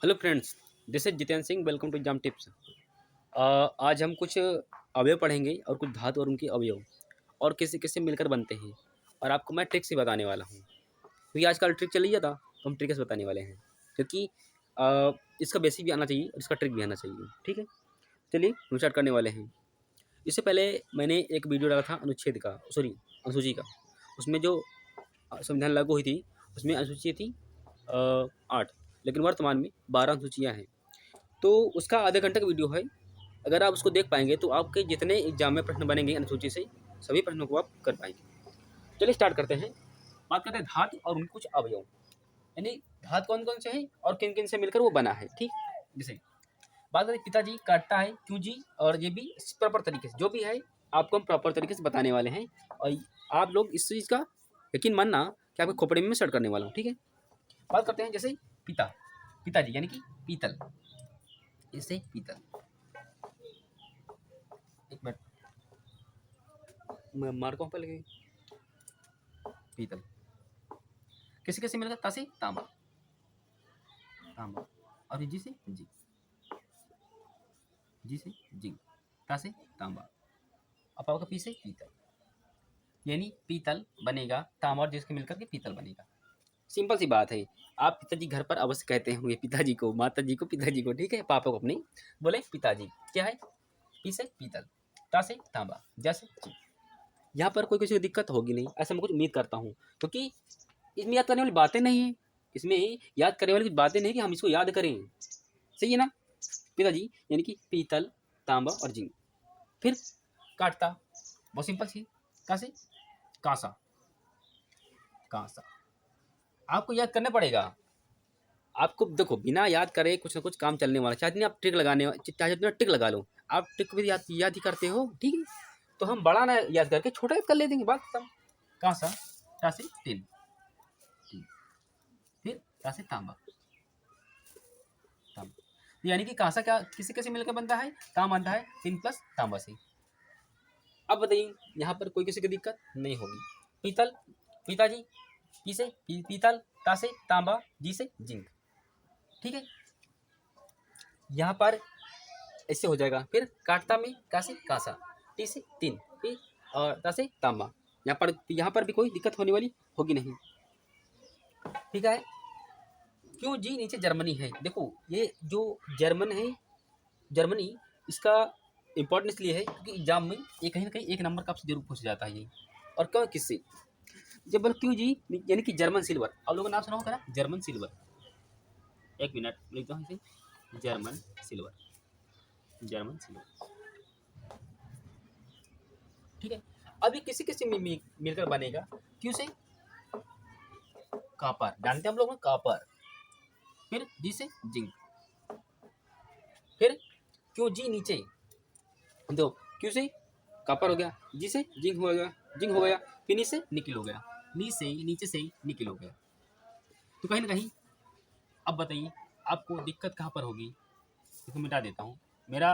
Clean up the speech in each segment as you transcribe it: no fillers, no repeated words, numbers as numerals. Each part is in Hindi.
Hello friends, this is Jitendra Singh. Welcome to exam tips. आज हम कुछ अवयव पढ़ेंगे और कुछ धातु और उनके अवयव और किससे किससे मिलकर बनते हैं। और आपको मैं ट्रिक से बताने वाला हूँ, क्योंकि आजकल ट्रिक चल रही है था तो हम ट्रिक से बताने वाले हैं। क्योंकि इसका बेसिक भी आना चाहिए और इसका ट्रिक भी आना चाहिए। ठीक है, चलिए हम स्टार्ट करने वाले हैं। इससे पहले मैंने एक वीडियो डाला था अनुच्छेद का, सॉरी अनुसूची का। उसमें जो संविधान लागू हुई थी उसमें अनुसूची थी 8, लेकिन वर्तमान में 12 अनुसूचियाँ हैं। तो उसका आधे घंटे का वीडियो है। अगर आप उसको देख पाएंगे तो आपके जितने एग्जाम में प्रश्न बनेंगे अनुसूची से, सभी प्रश्नों को आप कर पाएंगे। चलिए स्टार्ट करते हैं। बात करते हैं धातु और उनके कुछ अवयव, यानी धातु कौन कौन से हैं और किन किन से मिलकर वो बना है। ठीक, जैसे बात करें पिताजी काटता है क्यों जी, और ये भी प्रॉपर तरीके से जो भी है आपको हम प्रॉपर तरीके से बताने वाले हैं। और आप लोग इस चीज़ का यकीन मानना कि आपके खोपड़े में सेट करने वाला हूँ। ठीक है, बात करते हैं जैसे पिता, पिताजी यानी कि पीतल, इसे पीतल। एक मिनट, मार कौन पर लगे, पीतल। किसी किसी मिलकर तासे तांबा, तांबा। और जी से जी, जी से जिंक, तासे तांबा। अब आपका पी से पीतल, यानी पीतल बनेगा तांबा और जिसके मिलकर के पीतल बनेगा। सिंपल सी बात है। आप पिताजी घर पर अवश्य कहते होंगे पिताजी को, माता जी को, पिताजी को। ठीक है, पापा को अपने बोले पिताजी। क्या है, पी से पीतल, ता से तांबा, जैसे जी। यहाँ पर कोई किसी को दिक्कत होगी नहीं, ऐसा मैं कुछ उम्मीद करता हूँ, क्योंकि इसमें याद करने वाली बातें नहीं है। इसमें याद करने वाली कुछ बातें नहीं कि हम इसको याद करें। सही है ना। पिताजी यानी कि पीतल, तांबा और जिंक। फिर काटता, बहुत सिंपल सी, कैसे, कांसा, कांसा। आपको याद करना पड़ेगा। आपको देखो, बिना याद करे कुछ ना कुछ काम चलने वाला। चाहे जितनी आप ट्रिक लगाने, चाहे जितना ट्रिक लगा लो, आप ट्रिक को भी याद ही करते हो। ठीक है, तो हम बड़ा ना याद करके छोटा याद कर ले देंगे, बात खत्म। कांसा, कैसे, टिन, फिर कैसे तांबा, तांबा। यानी कि कांसा क्या किसी कैसे मिलकर बनता है, तांबा बनता है तीन प्लस तांबा से। अब बताइए, यहाँ पर कोई किसी की दिक्कत नहीं होगी। पीतल, पिताजी, पी से पीतल, ता से तांबा, जी से जिंक। ठीक है, यहाँ पर ऐसे हो जाएगा। फिर काटता में का से कांसा, टी से तीन, फिर और ता से तांबा। यहाँ पर भी कोई दिक्कत होने वाली होगी नहीं। ठीक है, क्यों जी नीचे जर्मनी है। देखो, ये जो जर्मन है, जर्मनी, इसका इंपॉर्टेंस इसलिए है क्योंकि एग्जाम में ये कहीं ना कहीं एक नंबर का आपसे जरूर पूछा जाता है ये। और क्यों, किससे, जब बोल क्यों जी यानी कि जर्मन सिल्वर। आप लोगों ने नाम सुना होगा ना, जर्मन सिल्वर। एक मिनट लिखता हूँ इसे, जर्मन सिल्वर, जर्मन सिल्वर। ठीक है, अभी किसी किसी में मिलकर बनेगा क्यों से, कापर, जानते हैं हम लोग कापर। फिर जी से जिंक, फिर क्यों जी नीचे, दो क्यों से कापर हो गया, जी से जिंक हो गया, जिंक हो गया, फिर नी से निकिल हो गया, नी से नीचे से निकिल हो गया। तो कहीं ना कहीं, अब बताइए आपको दिक्कत कहाँ पर होगी। इसको मिटा देता हूँ मेरा।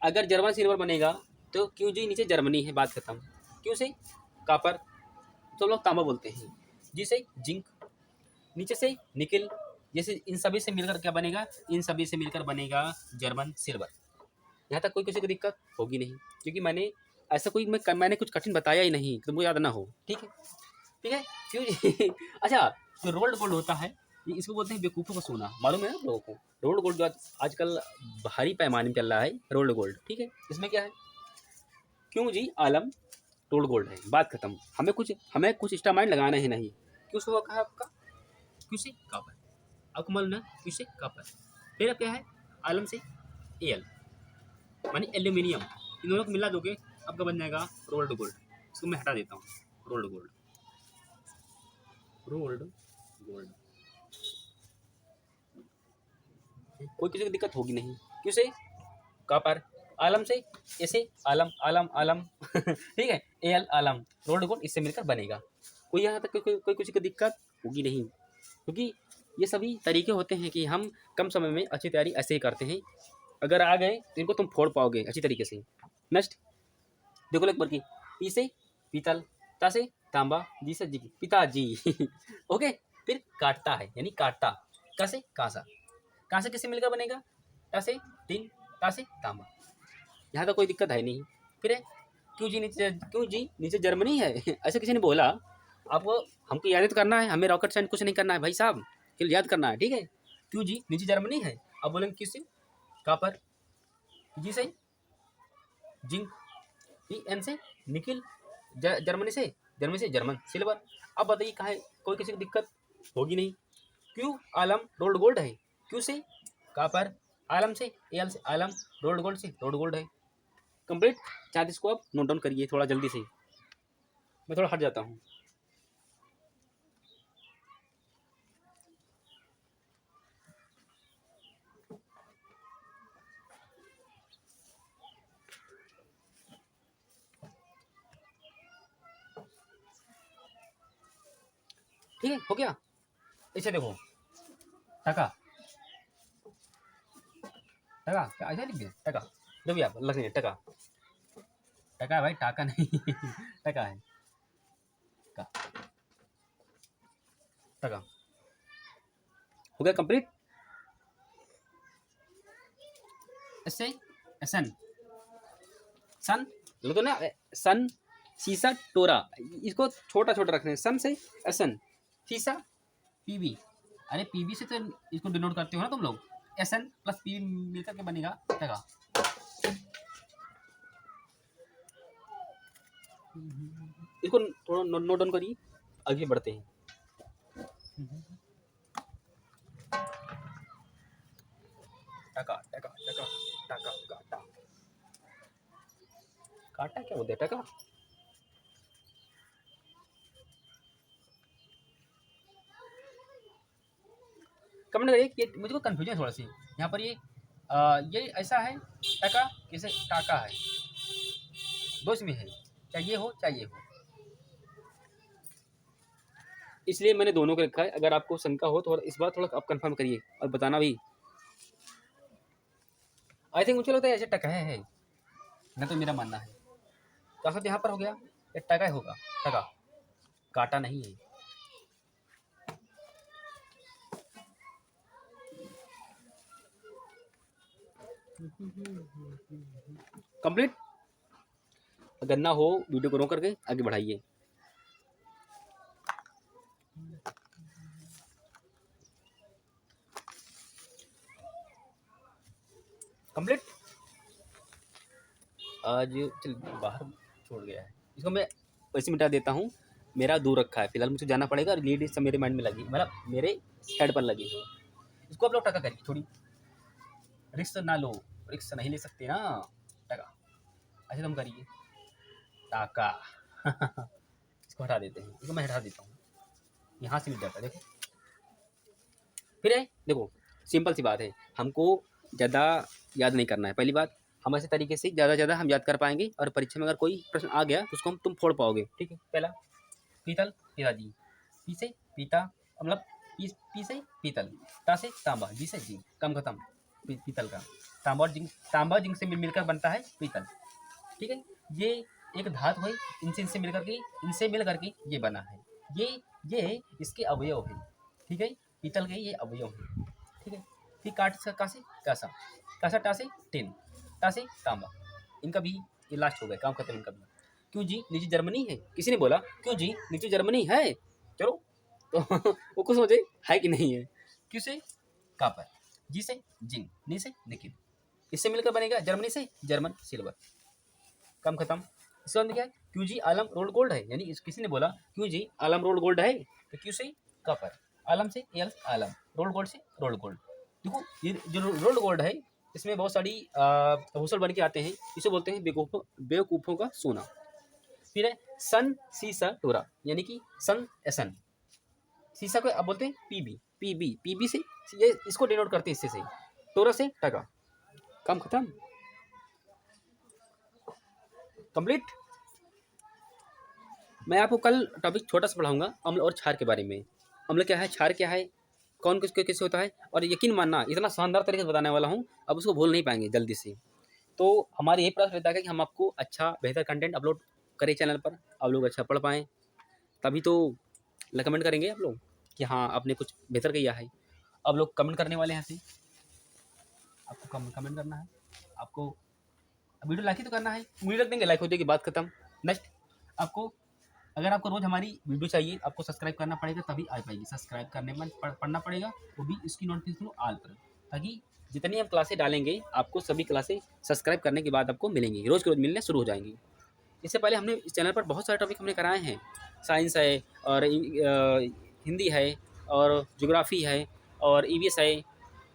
अगर जर्मन सिल्वर बनेगा तो क्यों जी नीचे जर्मनी है, बात खत्म। क्यों से कापर, तो लोग तांबा बोलते हैं। जी से जिंक, नीचे से निकिल। जैसे इन सभी से मिलकर क्या बनेगा, इन सभी से मिलकर बनेगा जर्मन सिल्वर। यहाँ तक कोई किसी को दिक्कत होगी नहीं, क्योंकि मैंने ऐसा कोई मैंने कुछ कठिन बताया ही नहीं कि तुमको याद ना हो। ठीक है, ठीक है, क्यों जी अच्छा, जो रोल्ड गोल्ड होता है, ये इसको बोलते हैं बेवकूफ़ों का सोना। मालूम है ना आप लोगों को, रोल्ड गोल्ड जो आजकल भारी पैमाने में चल रहा है, रोल्ड गोल्ड। ठीक है, इसमें क्या है, क्यों जी आलम रोल्ड गोल्ड है, बात खत्म। हमें कुछ एक्स्ट्रा माइंड लगाना ही नहीं। क्यों से हुआ कहा आपका, क्यों से कापर, आपको मालूम ना, क्यों से कापर। फिर अब क्या है, आलम से एल मानी एल्यूमिनियम। इन दोनों को मिला दोगे, आपका बन जाएगा रोल्ड गोल्ड। इसको मैं हटा देता हूँ, रोल्ड गोल्ड, रोल्ड गोल्ड। कोई किसी को दिक्कत होगी नहीं। क्यों से कापर, आलम से ऐसे आलम आलम आलम ठीक है, एल आलम, रोल्ड गोल्ड इससे मिलकर बनेगा। कोई यहाँ तक कोई किसी को दिक्कत होगी नहीं, क्योंकि ये सभी तरीके होते हैं कि हम कम समय में अच्छी तैयारी ऐसे ही करते हैं। अगर आ गए तो इनको तुम फोड़ पाओगे अच्छी तरीके से। नेक्स्ट देखो एक बार की, पी से पीतल, ता से तांबा, जी से जी पिताजी ओके। फिर काटता है यानी काटता, का से कांसा, कांसा किससे मिलकर बनेगा, टा से टिन, ता से तांबा। यहाँ तो कोई दिक्कत है नहीं। फिर है क्यों जी नीचे जर्मनी है ऐसे किसी ने बोला, आपको हमको याद तो करना है, हमें रॉकेट साइंस कुछ नहीं करना है भाई साहब, केवल याद करना है, ठीक है। क्यों जी नीचे जर्मनी है, अब बोलेंगे किससे, कापर, जी से जिंक, पी एन से निकिल, जर्मनी से जर्मन सिल्वर। अब बताइए कहाँ है, कोई किसी को दिक्कत होगी नहीं। क्यों आलम रोल्ड गोल्ड है, क्यों से कापर, आलम से एल से आलम, रोल्ड गोल्ड से रोल्ड गोल्ड है। कंप्लीट। चाहे इसको आप नोट डाउन करिए थोड़ा जल्दी से, मैं थोड़ा हट जाता हूँ। ठीक है, हो गया। इसे देखो, टका, टका क्या ऐसा लिख दिया, टका जो भी आप लग रही है, टका, टका है भाई, टाका नहीं टका है, का, टका। हो गया कंप्लीट। इससे सन, सन लो तो ना, सन, सीसा, टोरा, इसको छोटा छोटा रखना है, सन से एसन, सीसा, पीवी, अरे पीवी से तो इसको डिनोट करते हो ना तुम लोग, एसन प्लस पीवी मिलकर के बनेगा टका। इसको थोड़ा नोट डाउन करिए, आगे बढ़ते हैं। टका टका टका टका काटा, काटा क्या बोलते हैं, टका। कमेंट करिए कि मुझको कंफ्यूजन थोड़ा सी यहाँ पर, ये ऐसा है टका, किसे टाका है, दो इसमें है, चाहे ये हो चाहे ये हो, इसलिए मैंने दोनों को रखा है। अगर आपको शंका हो तो इस बार थोड़ा आप कंफर्म करिए और बताना भी। आई थिंक मुझे लगता है ऐसे टका है ना, तो मेरा मानना है। तो सब यहाँ पर हो गया, ये टका ही होगा, टका, काटा नहीं है। कंप्लीट। अगर ना हो वीडियो को रोक करके आगे बढ़ाइए। कंप्लीट। आज चल बाहर छोड़ गया है, इसको मैं वैसे मिटा देता हूँ, मेरा दूर रखा है फिलहाल, मुझे जाना पड़ेगा, लीड सब मेरे माइंड में लगी, मतलब मेरे हेड पर लगी है। इसको आप लोग टका करिए, थोड़ी रिस्क ना लो, रिस्क नहीं ले सकते ना, टका ऐसे तुम करिए, टाका इसको हटा देते हैं, इसको मैं हटा देता हूँ, यहाँ से मिल जाता है, देखो। फिर है देखो, सिंपल सी बात है, हमको ज़्यादा याद नहीं करना है। पहली बात, हम ऐसे तरीके से ज़्यादा हम याद कर पाएंगे, और परीक्षा में अगर कोई प्रश्न आ गया तो उसको तुम फोड़ पाओगे, ठीक है। पहला, पीतल, पिताजी, पी से पीता, मतलब पी से पीतल, ता से तांबा, जी से जी, कम खत्म, पीतल का, तांबा और जिंक से मिलकर बनता है पीतल, ठीक है। ये एक धातु है, इनसे मिल करके ये बना है, ये इसके अवयव है, ठीक है। पीतल के ये अवयव है, ठीक है। फिर कासे कासा, कासा टा से टिन, ता से तांबा, इनका भी ये लास्ट हो गया, काम खत्म इनका भी। क्यों जी नीचे जर्मनी है, किसी ने बोला क्यों जी नीचे जर्मनी है, चलो तो वो कुछ सोचे है कि नहीं है। क्यों से कापर, जी से जिंक, नी से निकिल, इससे मिलकर बनेगा जर्मनी से जर्मन सिल्वर, कम खत्म। इसके बाद में क्या है, क्यू जी आलम रोल्ड गोल्ड है, यानी किसी ने बोला क्यू जी आलम रोल्ड गोल्ड है, तो क्यू से कपर, आलम से एल आलम, रोल्ड गोल्ड से रोल्ड गोल्ड। देखो ये जो रोल्ड गोल्ड है, इसमें बहुत सारी हौसल बन के आते हैं, इसे बोलते हैं बेवकूफ़ों का सोना। फिर है सन सीसा टोरा, यानी कि सन एसन, सीसा को अब बोलते हैं पीबी से, ये इसको डिनोट करते हैं इससे से, टोरा से टका, काम खत्म, कंप्लीट। मैं आपको कल टॉपिक छोटा सा पढ़ाऊंगा, अम्ल और क्षार के बारे में। अम्ल क्या है, क्षार क्या है, कौन किससे होता है, और यकीन मानना इतना शानदार तरीके से बताने वाला हूँ, अब उसको भूल नहीं पाएंगे जल्दी से। तो हमारी यही प्रयास रहता है कि हम आपको अच्छा बेहतर कंटेंट अपलोड करें चैनल पर, आप लोग अच्छा पढ़ पाएँ, तभी तो कमेंट करेंगे आप लोग कि हाँ आपने कुछ बेहतर किया है। अब लोग कमेंट करने वाले हैं ऐसे, आपको कमेंट करना है, आपको वीडियो लाइक ही तो करना है, वीडियो रख देंगे, लाइक हो जाएगी, बात खत्म। नेक्स्ट, आपको अगर आपको रोज़ हमारी वीडियो चाहिए, आपको सब्सक्राइब करना पड़ेगा, तभी आ पाएगी। सब्सक्राइब करने में पढ़ना पड़ेगा, वो भी इसकी नोटिफिकेशन ऑल पर, ताकि जितनी हम क्लासें डालेंगे आपको सभी क्लासें सब्सक्राइब करने के बाद आपको मिलेंगी, रोज़ के रोज़ मिलने शुरू हो जाएंगी। इससे पहले हमने इस चैनल पर बहुत सारे टॉपिक हमने कराए हैं, साइंस है और हिंदी है और ज्योग्राफी है और ईवीएस है,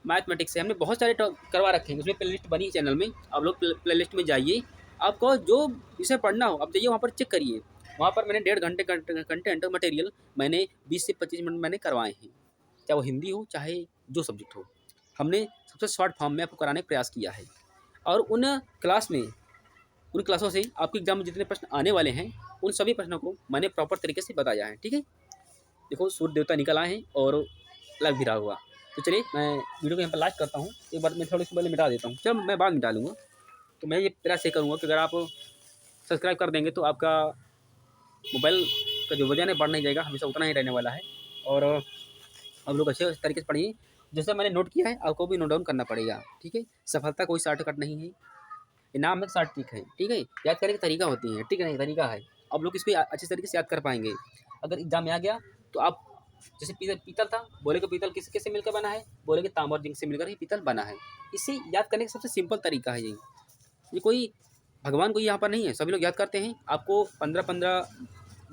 मैथमेटिक्स है, हमने बहुत सारे करवा रखे हैं। उसमें प्ले लिस्ट बनी है चैनल में, आप लोग प्ले लिस्ट में जाइए, आपको जो विषय पढ़ना हो आप जाइए वहाँ पर चेक करिए। वहाँ पर मैंने 1.5 घंटे कंटेंट मटेरियल मैंने 20 से 25 मिनट मैंने करवाए हैं, चाहे वो हिंदी हो चाहे जो सब्जेक्ट हो, हमने सबसे शॉर्ट फॉर्म में आपको कराने का प्रयास किया है। और उन क्लासों से आपके एग्जाम में जितने प्रश्न आने वाले हैं उन सभी प्रश्नों को मैंने प्रॉपर तरीके से बताया है, ठीक है। देखो सूर्य देवता निकल आए हैं और लग भी रहा हुआ। तो चलिए मैं वीडियो को यहाँ पर लास्ट करता हूँ, एक बार मैं थोड़ी सी पहले मिटा देता हूँ, चलो मैं बाद में डालूंगा। तो मैं ये प्रयास ये करूँगा कि अगर आप सब्सक्राइब कर देंगे तो आपका मोबाइल का जो वजन है बढ़ नहीं जाएगा, हमेशा उतना ही रहने वाला है। और आप लोग अच्छे तरीके से पढ़िए, जैसे मैंने नोट किया है आपको भी नोट डाउन करना पड़ेगा, ठीक है। सफलता कोई शॉर्टकट नहीं है, इनाम एक शॉर्ट ट्रिक है, ठीक है। याद करने का तरीका होती है, ठीक है, नहीं तरीका है, आप लोग इसको अच्छे तरीके से याद कर पाएंगे। अगर एग्जाम में आ गया तो आप जैसे पीतल था, बोले कि पीतल किस किससे मिलकर बना है, बोले कि तांबा और जिंक से मिलकर ही पीतल बना है। इसे याद करने का सबसे सिंपल तरीका है ये कोई भगवान कोई यहाँ पर नहीं है, सभी लोग याद करते हैं। आपको 15-15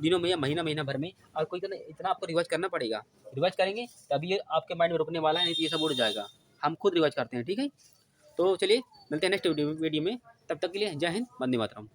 दिनों में या महीना भर में आपको इतना आपको रिवाइज करना पड़ेगा। रिवाइज करेंगे तभी ये आपके माइंड में रुकने वाला है, नहीं तो ये सब उड़ जाएगा। हम खुद रिवाइज करते हैं, ठीक है। तो चलिए मिलते हैं नेक्स्ट वीडियो में, तब तक के लिए जय हिंद, वंदे मातरम।